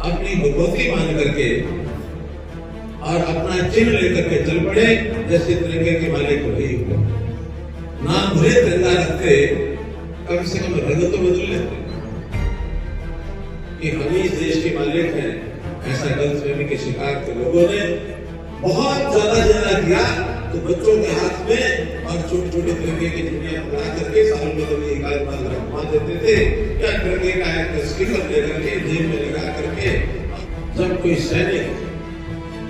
अपनी भगवती मान करके और अपना चिन्ह लेकर के चल पड़े, जैसे तिरंगे के मालिक वही हुए। नाम भले तिरंगा रखते, कम से कम रंग तो बदल लेते कि हम ही इस देश के मालिक हैं। ऐसा गलतफहमी के शिकार के लोगों ने बहुत ज्यादा जरा किया तो बच्चों के हाथ में और छोटे छोटे तिरंगे की झंडियां पकड़ा करके साल में तो एक आध बार घुमा देते थे, या तिरंगे का एक स्टिकर लेकर के जेब में लगा करके। जब कोई सैनिक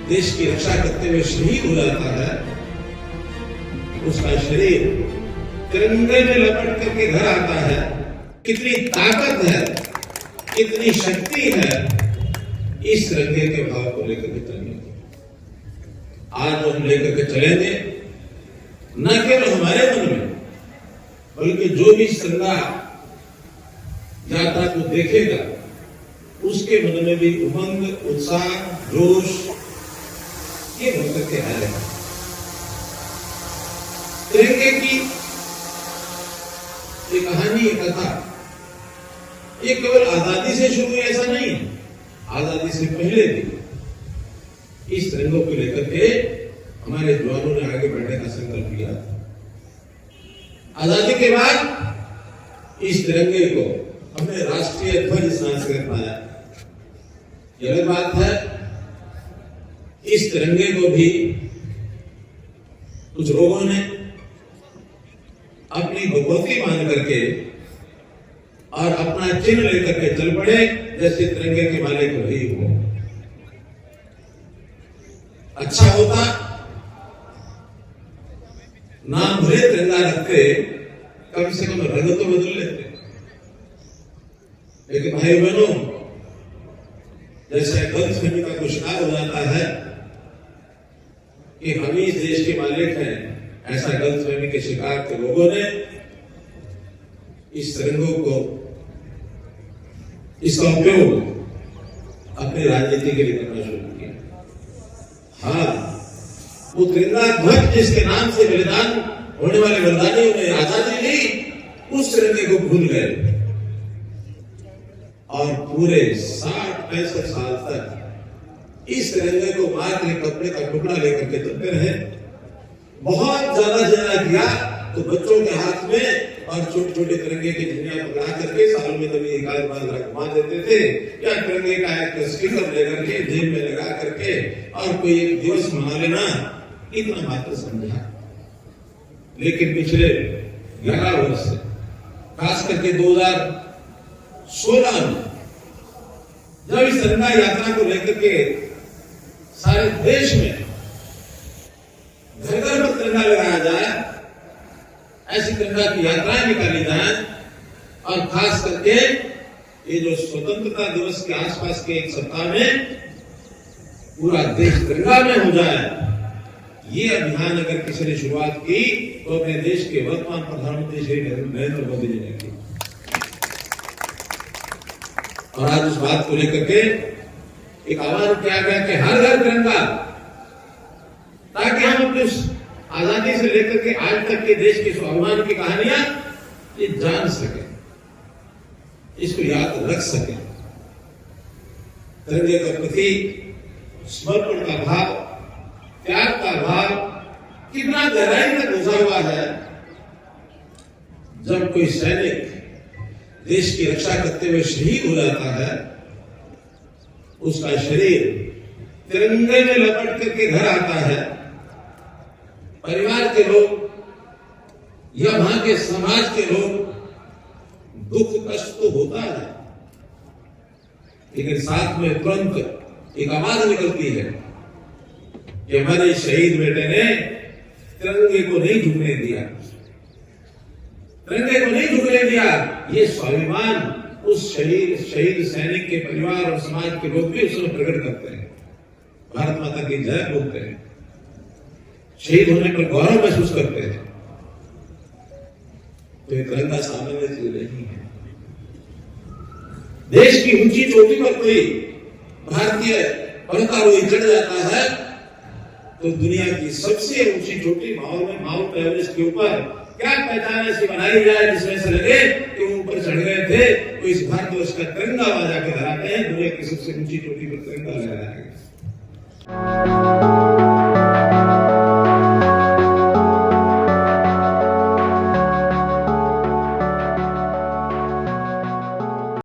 देश की रक्षा करते हुए शहीद हो जाता है, उसका शरीर तिरंगे में लपट करके घर आता है। कितनी ताकत है, कितनी शक्ति है इस तिरंगे के भाव को लेकर के चलने। आज हम लेकर के चलेंगे, न केवल हमारे मन में, बल्कि जो भी तिरंगा यात्रा को देखेगा उसके मन में भी उमंग, उत्साह, जोश ये भर करके आएगा। तिरंगे की ये कहानी, ये कथा, ये केवल आजादी से शुरू हुई ऐसा नहीं है। आजादी से पहले भी इस तिरंगों को लेकर के हमारे जवानों ने आगे बढ़ने का संकल्प किया। आजादी के बाद इस तिरंगे को हमने राष्ट्रीय ध्वज स्थान से कर पाया। यह अलग बात है, इस तिरंगे को भी कुछ लोगों ने अपनी भगवती मान करके और अपना चिन्ह लेकर के चल पड़े, जैसे तिरंगे के मालिक वही हुए। अच्छा होता नाम भले तिरंगा रखते, कम से कम रंग तो बदल लेते। लेकिन भाई बहनों, जैसे गलतफहमी का कोई शिकार हो जाता है कि हम ही इस देश के मालिक हैं, ऐसा गलतफहमी के शिकार के लोगों ने इस तिरंगों को, इसका उपयोग अपनी राजनीति के लिए करना शुरू किया। हाँ, वो तिरंगा ध्वज जिसके नाम से बलिदान होने वाले बलिदानियों ने आजादी ली, उस तिरंगे को भूल गए और पूरे 60-65 साल तक इस तिरंगे को मार के कपड़े का टुकड़ा लेकर के चलते रहे। बहुत ज्यादा जरा किया तो बच्चों के हाथ में और छोटे छोटे तिरंगे की झंडियां पकड़ा करके साल में कभी एक आध बार घुमा देते थे, या तिरंगे का एक स्टिकर लेकर के जेब में लगा करके और कोई एक दिवस मना लेना, इतना मात्र समझा। लेकिन पिछले 11 वर्ष से, खास करके 2016 में जब इस तिरंगा यात्रा को लेकर के सारे देश में घर घर में तिरंगा लगाया जाए, ऐसी तिरंगा की यात्राएं निकाली जाए, और खास करके ये जो स्वतंत्रता दिवस के आसपास के एक सप्ताह में पूरा देश तिरंगा में हो जाए, ये अभियान अगर किसी ने शुरुआत की तो अपने देश के वर्तमान प्रधानमंत्री श्री नरेंद्र मोदी जी ने की। और आज उस बात को लेकर के एक आह्वान किया गया कि हर घर तिरंगा, ताकि हम अपने आजादी से लेकर के आज तक के देश के स्वाभिमान की कहानियां ये जान सके, इसको याद रख सके। तिरंगे के प्रति समर्पण का भाव, त्याग का भाव कितना गहराई में घुसा हुआ है। जब कोई सैनिक देश की रक्षा करते हुए शहीद हो जाता है, उसका शरीर तिरंगे में लपट करके घर आता है। परिवार के लोग या वहां के समाज के लोग, दुख कष्ट तो होता है, लेकिन साथ में तुरंत एक आवाज निकलती है कि हमारे शहीद बेटे ने तिरंगे को नहीं झुकने दिया, तिरंगे को नहीं झुकने दिया। ये स्वाभिमान उस शहीद सैनिक के परिवार और समाज के लोग भी उसमें प्रकट करते हैं, भारत माता की जय बोलते हैं, शहीद होने पर गौरव महसूस करते हैं। तो ये तिरंगा सामान्य चीज नहीं है। देश की ऊंची चोटी पर कोई भारतीय पर्वतारोही चढ़ जाता है तो दुनिया की सबसे ऊंची चोटी माउंट एवरेस्ट के ऊपर क्या पहचान ऐसी बनाई जाए जिसमें से लगे कि वो ऊपर चढ़ गए थे, तो इस भारतवर्ष का तिरंगा बाजा के धराते हैं, दुनिया की सबसे ऊंची चोटी पर तिरंगा लहराया गया।